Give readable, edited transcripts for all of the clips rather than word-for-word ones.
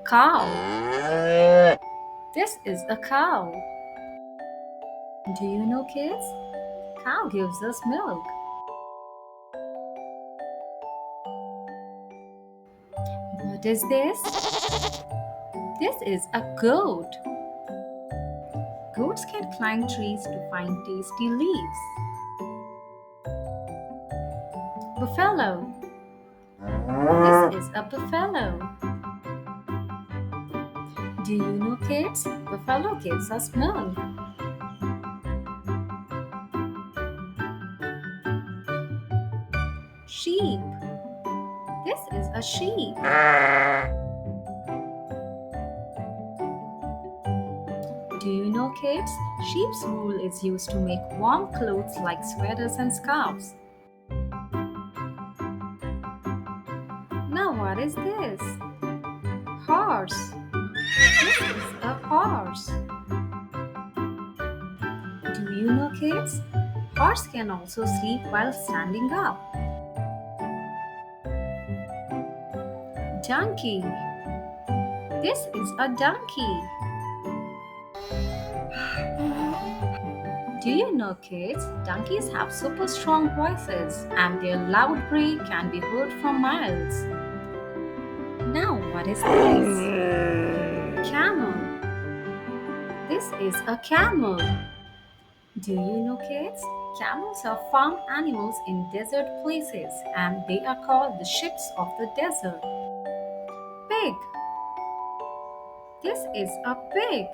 Cow. This is a cow. Do you know, kids? Cow gives us milk. What is this? This is a goat. Goats can climb trees to find tasty leaves. Buffalo. This is a buffalo. Do you know, kids? Buffalo gives us milk. Sheep. This is a sheep. Do you know, kids? Sheep's wool is used to make warm clothes like sweaters and scarves. Now, what is this? Horse. This is a horse. Do you know, kids? Horse can also sleep while standing up. Donkey. This is a donkey. Do you know, kids? Donkeys have super strong voices and their loud bray can be heard from miles. Now, what is this? Camel. This is a camel. Do you know, kids? Camels are farm animals in desert places and they are called the ships of the desert. Pig. This is a pig.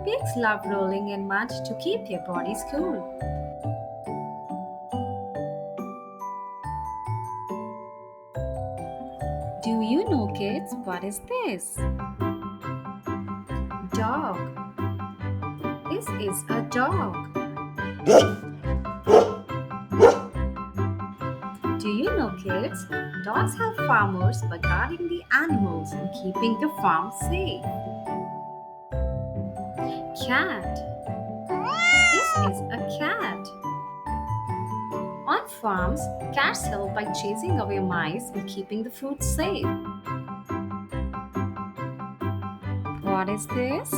Pigs love rolling in mud to keep their bodies cool. Do you know, kids? What is this? Dog. This is a dog. Do you know, kids? Dogs help farmers by guarding the animals and keeping the farm safe. Cat. This is a cat. On farms, cats help by chasing away mice and keeping the food safe. What is this?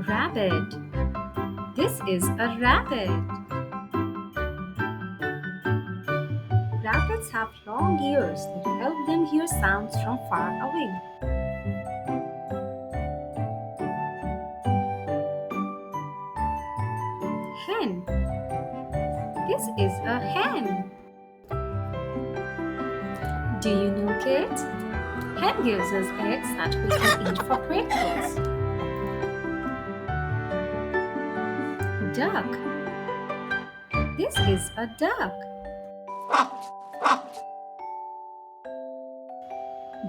Rabbit. This is a rabbit. Rabbits have long ears that help them hear sounds from far away. Hen. This is a hen. Do you know, kids? Hen gives us eggs that we can eat for breakfast. Duck. This is a duck.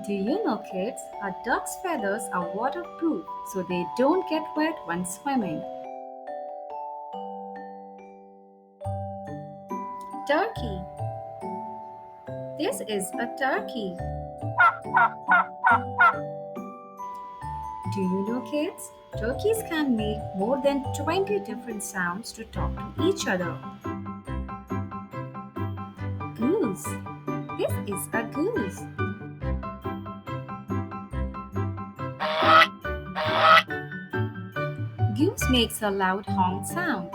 Do you know, kids? A duck's feathers are waterproof so they don't get wet when swimming. Turkey. This is a turkey. Do you know, kids? Turkeys can make more than 20 different sounds to talk to each other. Goose. This is a goose. Goose makes a loud honk sound.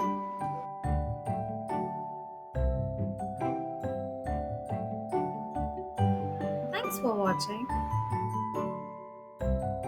Thanks for watching.